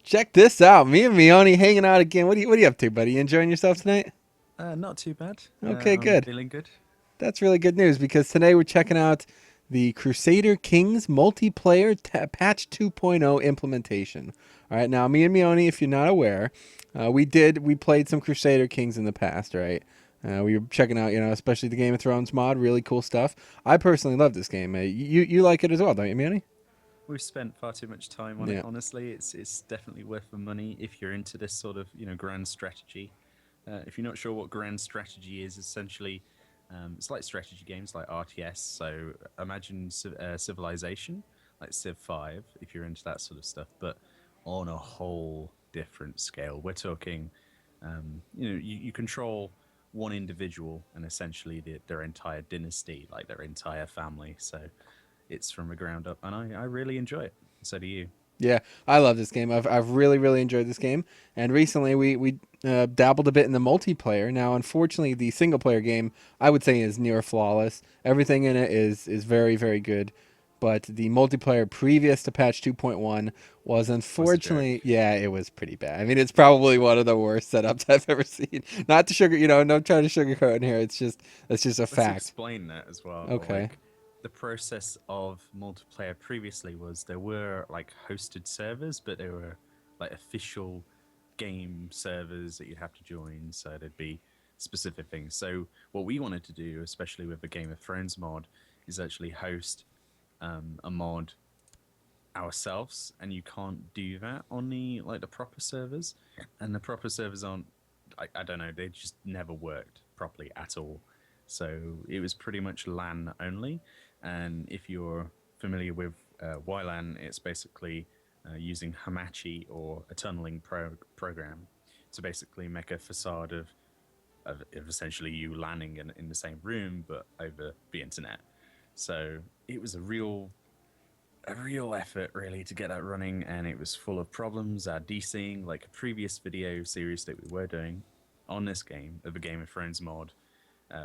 Check this out. Me and Mioni hanging out again. What are you up to, buddy? You enjoying yourself tonight? Not too bad. Okay, I'm good. feeling good. That's really good news because today we're checking out the Crusader Kings multiplayer patch 2.0 implementation. All right, now me and Mioni, if you're not aware, we played some Crusader Kings in the past, right? We were checking out, especially the Game of Thrones mod, really cool stuff. I personally love this game. You like it as well, don't you, Mioni? We've spent far too much time on it. Yeah. Honestly, it's definitely worth the money if you're into this sort of grand strategy. If you're not sure what grand strategy is, essentially, it's like strategy games like RTS. So imagine Civilization, like Civ 5, if you're into that sort of stuff, but on a whole different scale. We're talking, you control one individual and essentially their entire dynasty, like their entire family. So it's from the ground up, and I really enjoy it. So do you. Yeah, I love this game. I've really really enjoyed this game, and recently we dabbled a bit in the multiplayer. Now, unfortunately, the single player game I would say is near flawless. Everything in it is very very good, but the multiplayer previous to patch 2.1 was Was a joke. unfortunately, yeah, it was pretty bad. I mean, it's probably one of the worst setups I've ever seen. Not to sugar, no trying to sugarcoat in here. It's just a Let's fact. explain that as well. Okay. Like, the process of multiplayer previously was there were like hosted servers, but they were like official game servers that you'd have to join. So there'd be specific things. So what we wanted to do, especially with the Game of Thrones mod, is actually host a mod ourselves, and you can't do that on the proper servers, and the proper servers aren't. I don't know. They just never worked properly at all. So it was pretty much LAN only. And if you're familiar with YLAN, it's basically using Hamachi or a tunneling program to basically make a facade of essentially you landing in the same room but over the internet. So it was a real effort really to get that running, and it was full of problems. Our DCing, like a previous video series that we were doing on this game of a Game of Thrones mod,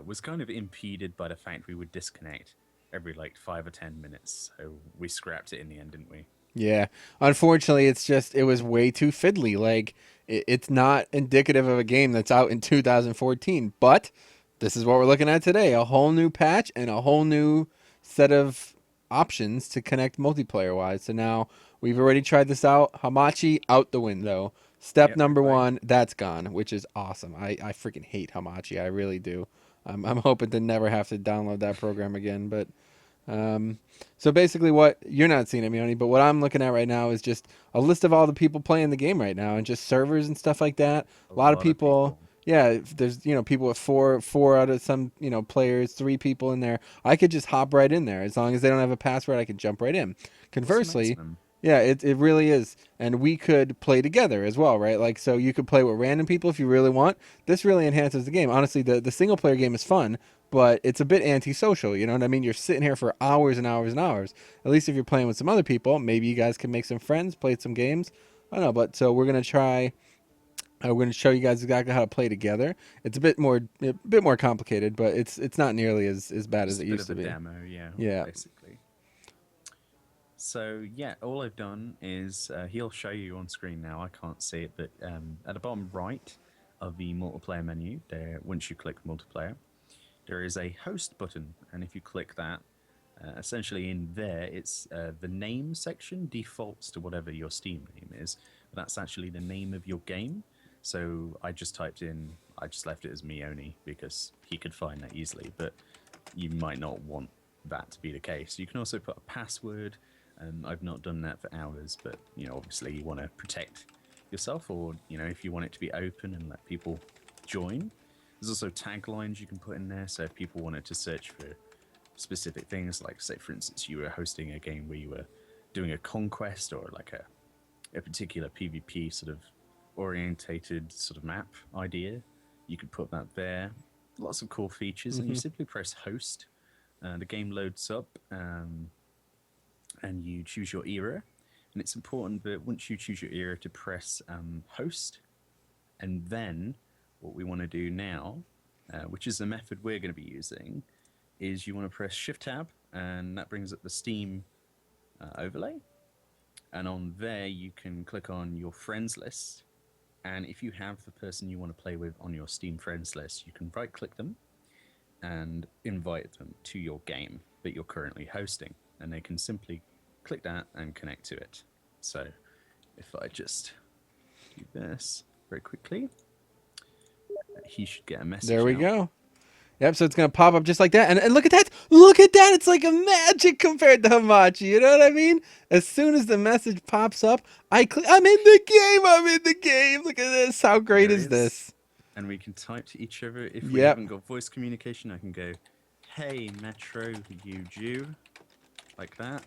was kind of impeded by the fact we would disconnect every like 5 or 10 minutes. So we scrapped it in the end, didn't we? Yeah. Unfortunately, it was way too fiddly. Like it's not indicative of a game that's out in 2014, but this is what we're looking at today, a whole new patch and a whole new set of options to connect multiplayer wise. So now we've already tried this out. Hamachi out the window. Step Yep, number goodbye. 1, that's gone, which is awesome. I freaking hate Hamachi. I really do. I'm hoping to never have to download that program again, but um, so basically, what you're not seeing it, Mioni, but what I'm looking at right now is just a list of all the people playing the game right now, and just servers and stuff like that. A A lot of lot of people, people. yeah. There's people with four out of some players, 3 people in there. I could just hop right in there as long as they don't have a password. I could jump right in. What's the Conversely, maximum? yeah, it really is, and we could play together as well, right? Like so, you could play with random people if you really want. This really enhances the game. Honestly, the single player game is fun, but it's a bit antisocial. You know what I mean? You're sitting here for hours and hours and hours. At least if you're playing with some other people, maybe you guys can make some friends, play some games. I don't know, but so we're gonna try. We're gonna show you guys exactly how to play together. It's a bit more complicated, but it's not nearly as bad as Just it a bit used of to a be. demo, yeah, Yeah. basically. So yeah, all I've done is he'll show you on screen now. I can't see it, but at the bottom right of the multiplayer menu, there, once you click multiplayer, there is a host button, and if you click that, essentially in there, it's the name section defaults to whatever your Steam name is. But that's actually the name of your game. So I just left it as Mioni because he could find that easily. But you might not want that to be the case. You can also put a password. I've not done that for hours, but obviously you want to protect yourself, or if you want it to be open and let people join. There's also taglines you can put in there, so if people wanted to search for specific things, like say for instance you were hosting a game where you were doing a conquest or like a particular PvP sort of orientated sort of map idea, you could put that there. Lots of cool features, and you Hmm. simply press host. The game loads up, and you choose your era. And it's important that once you choose your era to press host, and then what we want to do now, which is the method we're going to be using, is you want to press Shift Tab, and that brings up the Steam overlay. And on there, you can click on your friends list. And if you have the person you want to play with on your Steam friends list, you can right click them and invite them to your game that you're currently hosting. And they can simply click that and connect to it. So if I just do this very quickly, he should get a message. There we now. go. Yep, so it's going to pop up just like that. And look at that. Look at that. It's like a magic compared to Hamachi. You know what I mean? As soon as the message pops up, I click. I'm in the game. I'm in the game. Look at this. How great is this? And we can type to each other. If we Yep. haven't got voice communication, I can go, hey, Metro, you Jew. Like that.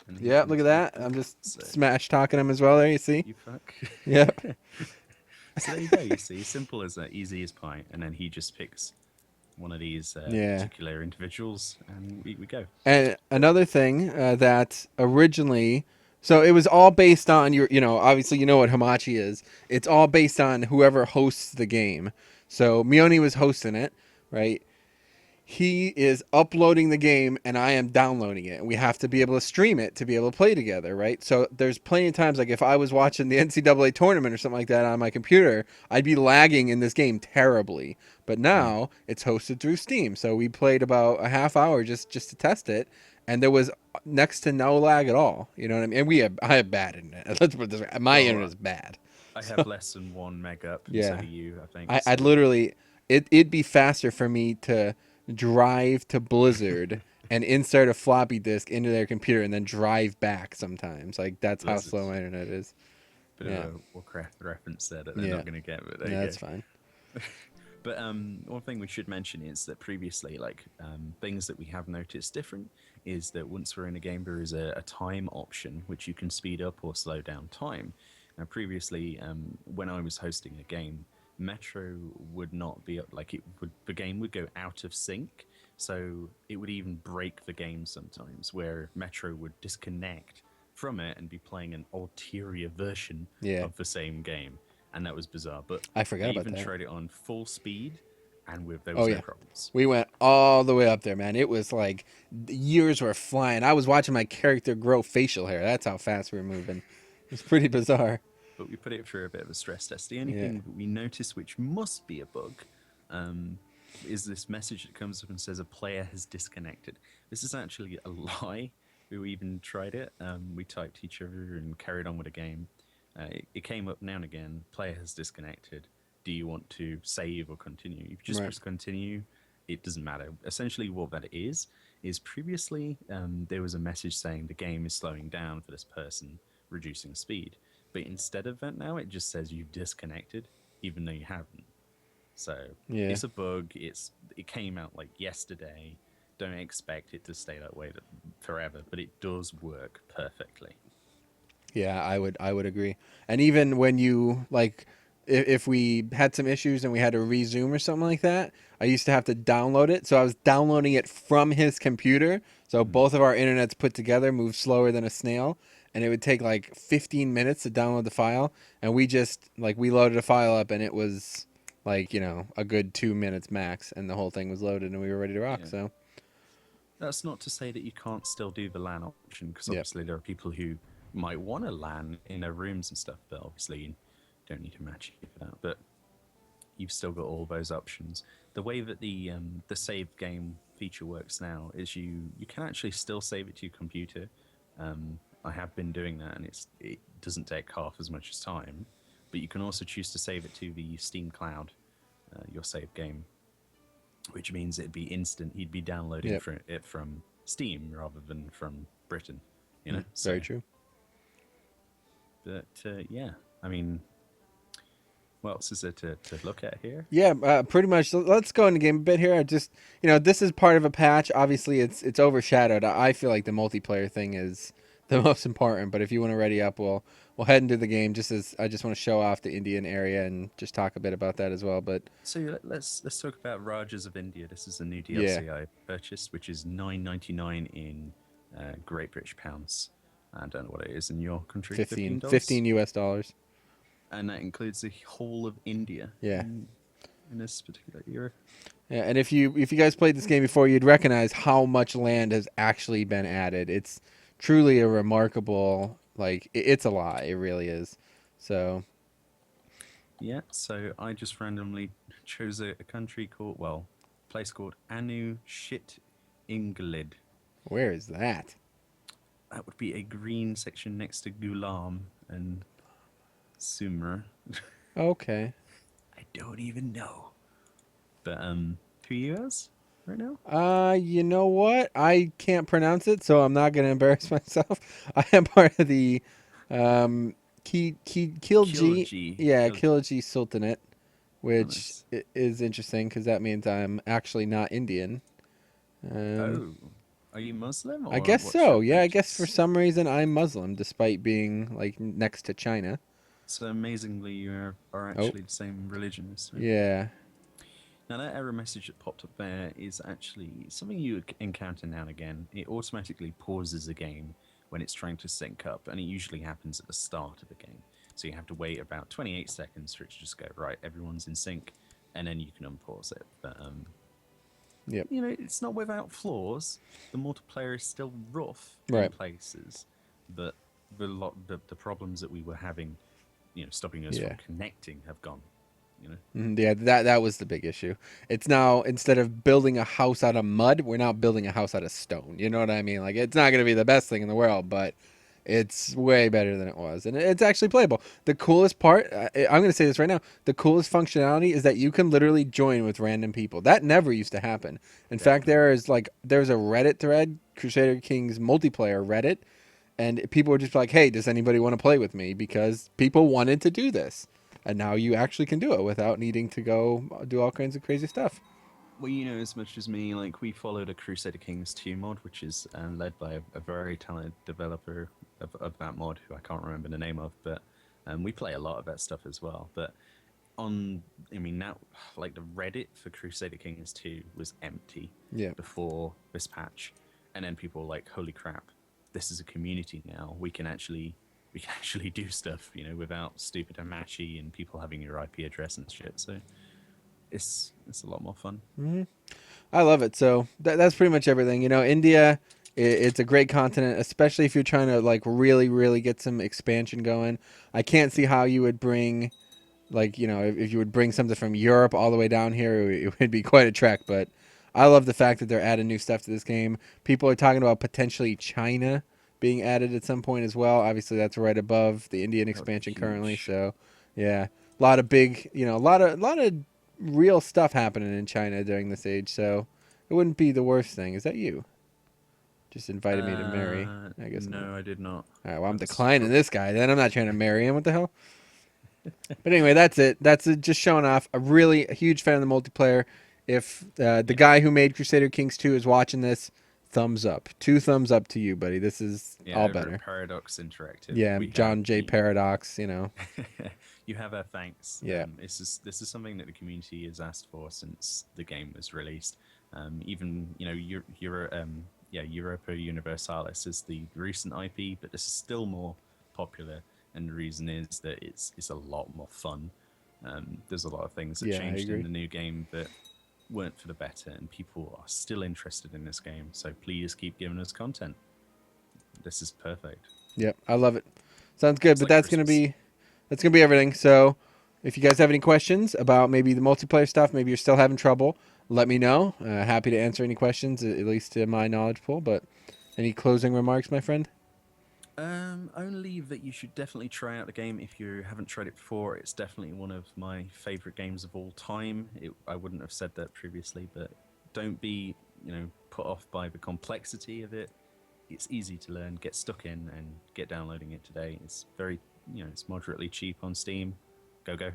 And Yep, look at that. I'm just smash talking him as well there, you see? You fuck. Yep. So there you go, you see. Simple as that, easy as pie. And then he just picks one of these particular individuals, and we go. And another thing that originally... So it was all based on your, obviously you know what Hamachi is. It's all based on whoever hosts the game. So Mioni was hosting it, right? He is uploading the game and I am downloading it. And we have to be able to stream it to be able to play together, right? So there's plenty of times, like if I was watching the NCAA tournament or something like that on my computer, I'd be lagging in this game terribly. But now it's hosted through Steam. So we played about a half hour just to test it. And there was next to no lag at all. You know what I mean? And I have bad internet. Let's put it this way. My internet is bad. I have less than 1 meg up. Yeah. So do you, I think. I'd literally... It'd be faster for me to drive to Blizzard and insert a floppy disk into their computer and then drive back sometimes. Like, that's how slow my internet is. Bit of a Warcraft reference there that they're not going to get, but there you go. That's fine. But one thing we should mention is that previously, like, things that we have noticed different is that once we're in a game, there is a time option which you can speed up or slow down time. Now, previously, when I was hosting a game, Metro would not be like the game would go out of sync, so it would even break the game sometimes, where Metro would disconnect from it and be playing an ulterior version of the same game. And that was bizarre, but I forgot about even that. tried it on full speed, and there was no problems. We went all the way up there, man. It was like the years were flying. I was watching my character grow facial hair. That's how fast we were moving. It's pretty bizarre. But we put it through a bit of a stress test. The only thing that we noticed, which must be a bug, is this message that comes up and says a player has disconnected. This is actually a lie. We even tried it. We typed each other and carried on with the game. It came up now and again. Player has disconnected. Do you want to save or continue? If you just press continue, it doesn't matter. Essentially, what that is previously there was a message saying the game is slowing down for this person, reducing speed. But instead of that now, it just says you've disconnected, even though you haven't. So it's a bug. It came out like yesterday. Don't expect it to stay that way forever, but it does work perfectly. Yeah, I would agree. And even when you like, if we had some issues and we had to resume or something like that, I used to have to download it. So I was downloading it from his computer. So both of our internets put together moved slower than a snail. And it would take like 15 minutes to download the file. And we loaded a file up and it was like, a good 2 minutes max. And the whole thing was loaded and we were ready to rock. So that's not to say that you can't still do the LAN option, because obviously there are people who might want to LAN in their rooms and stuff, but obviously you don't need to match it for that. But you've still got all those options. The way that the save game feature works now is you can actually still save it to your computer. I have been doing that, and it doesn't take half as much as time. But you can also choose to save it to the Steam cloud, your save game, which means it'd be instant. He'd be downloading it from Steam rather than from Britain. Very true. But I mean, what else is there to look at here? Yeah, pretty much. Let's go into game a bit here. Just this is part of a patch. Obviously, it's overshadowed. I feel like the multiplayer thing is the most important. But if you want to ready up, we'll head into the game. I just want to show off the Indian area and just talk a bit about that as well. But so let's talk about Rajas of India. This is the new DLC I purchased, which is $9.99 in Great British pounds. I don't know what it is in your country. $15 US. And that includes the whole of India. Yeah. In this particular era. Yeah, and if you guys played this game before, you'd recognize how much land has actually been added. It's truly a remarkable, like it's a lot. It really is. So Yeah, so I just randomly chose a country called, well, a place called Anu Shit Inglid. where is that? That would be a green section next to Gulam and Sumra. Okay. I don't even know. But who you as right now? You know what? I can't pronounce it, so I'm not gonna embarrass myself. I am part of the Kilji, Kilji. yeah, Kilji. Kilji Sultanate, Oh, which nice. is interesting because that means I'm actually not Indian. Um, Oh, are you Muslim I or guess what's your so. Yeah, I guess for allegiance? some reason I'm Muslim, despite being like next to China. So amazingly, are Oh, actually the same religion as me. yeah, Now that error message that popped up there is actually something you encounter now and again. It automatically pauses a game when it's trying to sync up, and it usually happens at the start of the game. So you have to wait about 28 seconds for it to just go right. Everyone's in sync, and then you can unpause it. But yep, it's not without flaws. The multiplayer is still rough in right. places, but the problems that we were having, stopping us from Yeah. connecting, have gone. You know. Yeah, that was the big issue. It's now instead of building a house out of mud, we're now building a house out of stone. You know what I mean? Like it's not going to be the best thing in the world, but it's way better than it was, and it's actually playable. The coolest part, I'm going to say this right now, the coolest functionality is that you can literally join with random people. That never used to happen. In fact, Definitely. there's a Reddit thread, Crusader Kings multiplayer Reddit, and people were just like, "Hey, does anybody want to play with me?" Because people wanted to do this, and now you actually can do it without needing to go do all kinds of crazy stuff. Well, as much as me, like we followed a Crusader Kings 2 mod, which is led by a very talented developer of that mod, who I can't remember the name of, but we play a lot of that stuff as well. But now, like the Reddit for Crusader Kings 2 was empty Yeah. before this patch, and then people were like, "Holy crap, this is a community now. We can actually do stuff, without stupid Hamachi and people having your IP address and shit." So it's a lot more fun. I love it. So that's pretty much everything. India, it's a great continent, especially if you're trying to like really, really get some expansion going. I can't see how you would bring, like, if you would bring something from Europe all the way down here, it would be quite a trek. But I love the fact that they're adding new stuff to this game. People are talking about potentially China being added at some point as well. Obviously, that's right above the Indian That would be expansion currently. huge. So, yeah, a lot of big, a lot of real stuff happening in China during this age. So, it wouldn't be the worst thing. Is that you? Just invited me to marry. I guess not. No, I did not. All right, well, I'm That's declining this guy. Then I'm not trying to marry him. What the hell? But anyway, that's it. That's it. Just showing off. A huge fan of the multiplayer. If the yeah, guy who made Crusader Kings 2 is watching this, thumbs up. Two thumbs up to you, buddy. This is yeah. all Over at better. Paradox Interactive, Yeah, we have John J. the Paradox. you have our thanks. Yeah. This is something that the community has asked for since the game was released. Even Europa Universalis is the recent IP, but this is still more popular, and the reason is that it's a lot more fun. There's a lot of things that Yeah, I changed in agree. the new game that weren't for the better, and people are still interested in this game. So please keep giving us content. This is perfect. Yep, I love it. Sounds good, It's but like Christmas. that's gonna be everything. So, if you guys have any questions about maybe the multiplayer stuff, maybe you're still having trouble, let me know. Happy to answer any questions, at least to my knowledge pool. But any closing remarks, my friend? Only that you should definitely try out the game if you haven't tried it before. It's definitely one of my favorite games of all time. I wouldn't have said that previously, but don't be, put off by the complexity of it. It's easy to learn. Get stuck in and get downloading it today. It's very, it's moderately cheap on Steam. Go go.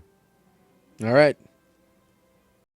All right.